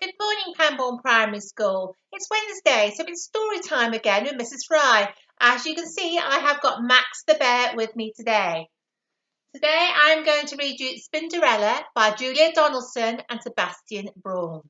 Good morning, Pangbourne Primary School. It's Wednesday, so it's story time again with Mrs. Fry. As you can see, I have got Max the Bear with me today. Today, I'm going to read you Spinderella by Julia Donaldson and Sebastian Braun.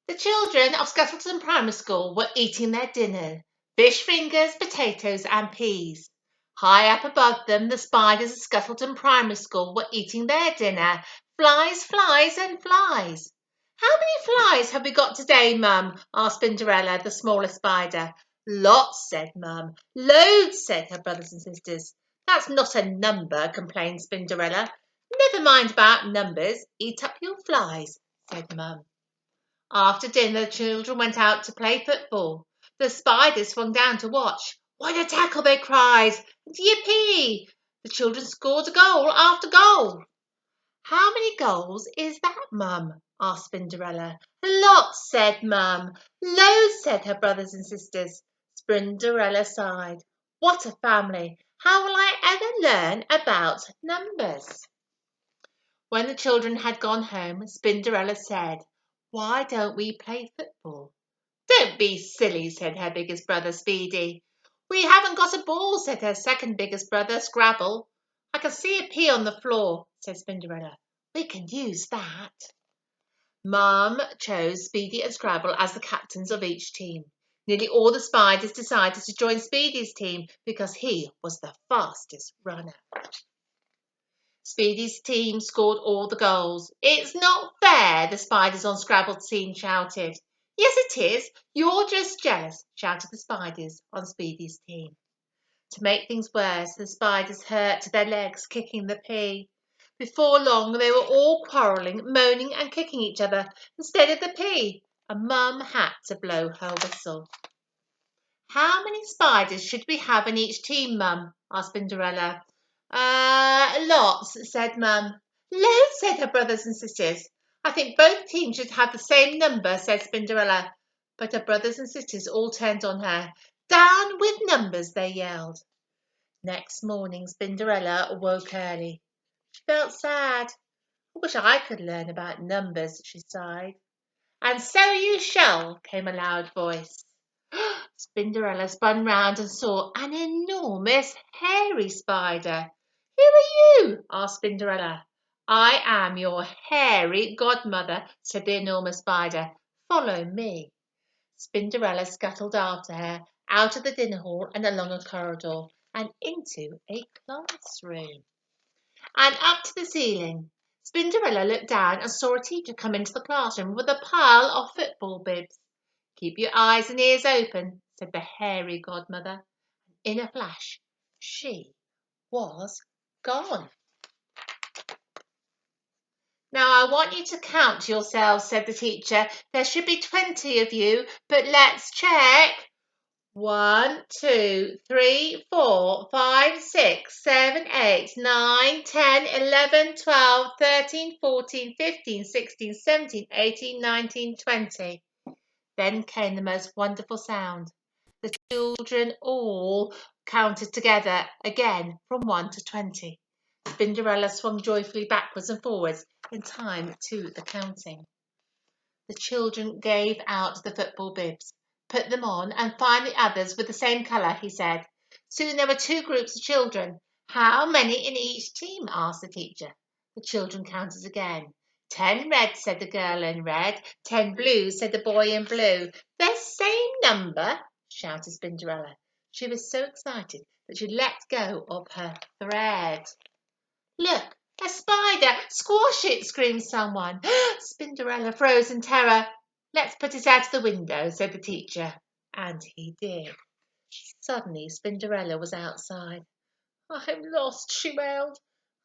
The children of Scuttleton Primary School were eating their dinner, fish fingers, potatoes and peas. High up above them, the spiders of Scuttleton Primary School were eating their dinner, flies, flies and flies. How many flies have we got today, Mum? Asked Spinderella, the smallest spider. Lots, said Mum. Loads, said her brothers and sisters. That's not a number, complained Spinderella. Never mind about numbers. Eat up your flies, said Mum. After dinner, the children went out to play football. The spiders swung down to watch. What a tackle, they cried. Yippee! The children scored goal after goal. How many goals is that, Mum? Asked Spinderella. Lots, said Mum. Loads, said her brothers and sisters. Spinderella sighed. What a family. How will I ever learn about numbers? When the children had gone home, Spinderella said, Why don't we play football? Don't be silly, said her biggest brother, Speedy. We haven't got a ball, said her second biggest brother, Scrabble. I can see a pea on the floor, said Spinderella. We can use that. Mum chose Speedy and Scrabble as the captains of each team. Nearly all the spiders decided to join Speedy's team because he was the fastest runner. Speedy's team scored all the goals. It's not fair, the spiders on Scrabble's team shouted. Yes, it is. You're just jealous, shouted the spiders on Speedy's team. To make things worse, the spiders hurt their legs kicking the pea. Before long, they were all quarrelling, moaning and kicking each other instead of the pea, and Mum had to blow her whistle. How many spiders should we have in each team, Mum? Asked Spinderella. Lots, said Mum. Loads, said her brothers and sisters. I think both teams should have the same number, said Spinderella. But her brothers and sisters all turned on her. Down with numbers, they yelled. Next morning, Spinderella woke early. She felt sad. I wish I could learn about numbers, she sighed. And so you shall, came a loud voice. Spinderella spun round and saw an enormous hairy spider. Who are you? Asked Spinderella. I am your hairy godmother, said the enormous spider. Follow me. Spinderella scuttled after her, out of the dinner hall and along a corridor, and into a classroom, and up to the ceiling. Spinderella looked down and saw a teacher come into the classroom with a pile of football bibs. Keep your eyes and ears open, said the hairy godmother. In a flash, she was gone. Now I want you to count yourselves, said the teacher. There should be 20 of you, but let's check. 1, 2, 3, 4, 5, 6, 7, 8, 9, 10, 11, 12, 13, 14, 15, 16, 17, 18, 19, 20. Then came the most wonderful sound. The children all counted together again from 1 to 20. Spinderella swung joyfully backwards and forwards in time to the counting. The children gave out the football bibs. Put them on and find the others with the same colour, he said. Soon there were 2 groups of children. How many in each team? Asked the teacher. The children counted again. 10 red, said the girl in red. 10 blue, said the boy in blue. The same number, shouted Spinderella. She was so excited that she let go of her thread. Look, a spider! Squash it! Screamed someone. Spinderella froze in terror. Let's put it out of the window, said the teacher. And he did. Suddenly, Spinderella was outside. I'm lost, she wailed.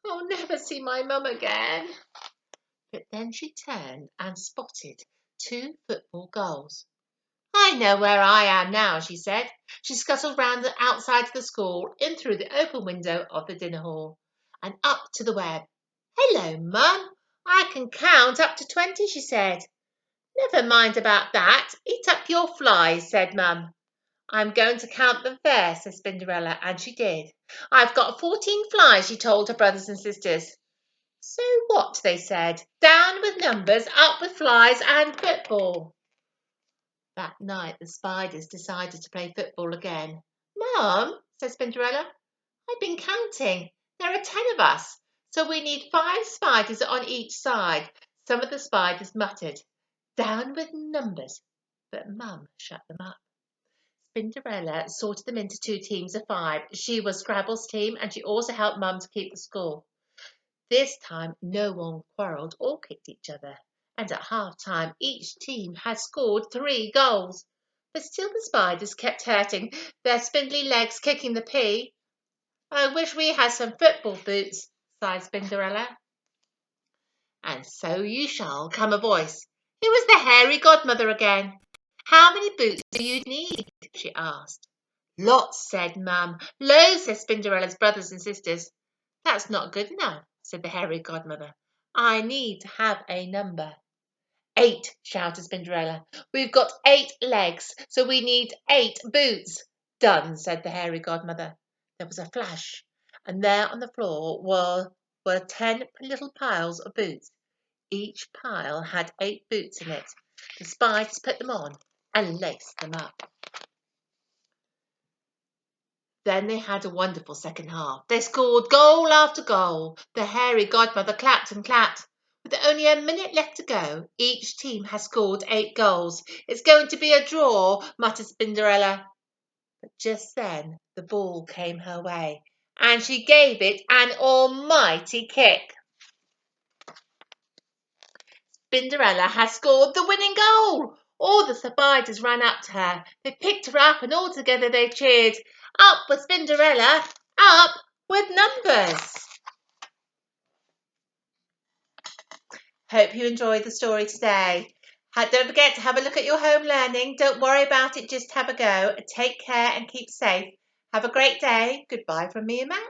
I'll never see my mum again. But then she turned and spotted 2 football goals. I know where I am now, she said. She scuttled round the outside of the school, in through the open window of the dinner hall, and up to the web. Hello, Mum. I can count up to 20, she said. Never mind about that. Eat up your flies, said Mum. I'm going to count them first, said Cinderella, and she did. I've got 14 flies, she told her brothers and sisters. So what, they said. Down with numbers, up with flies and football. That night the spiders decided to play football again. Mum, said Cinderella, I've been counting. There are 10 of us, so we need 5 spiders on each side. Some of the spiders muttered, down with numbers, but Mum shut them up. Cinderella sorted them into 2 teams of 5. She was Scrabble's team, and she also helped Mum to keep the score. This time no one quarrelled or kicked each other, and at half-time each team had scored 3 goals. But still the spiders kept hurting their spindly legs, kicking the pea. I wish we had some football boots, sighed Cinderella. And so you shall, came a voice. It was the hairy godmother again. How many boots do you need? She asked. Lots, said Mum. Loads, said Cinderella's brothers and sisters. That's not good enough, said the hairy godmother. I need to have a number. 8, shouted Cinderella. We've got 8 legs, so we need 8 boots. Done, said the hairy godmother. There was a flash, and there on the floor were 10 little piles of boots. Each pile had 8 boots in it. The spiders put them on and laced them up. Then they had a wonderful second half. They scored goal after goal. The hairy godmother clapped and clapped. With only a minute left to go, each team has scored 8 goals. It's going to be a draw, muttered Cinderella. But just then the ball came her way, and she gave it an almighty kick. Cinderella had scored the winning goal. All the spiders ran up to her. They picked her up, and all together they cheered, Up with Cinderella, up with numbers. Hope you enjoyed the story today. Don't forget to have a look at your home learning. Don't worry about it, just have a go. Take care and keep safe. Have a great day. Goodbye from me and Matt.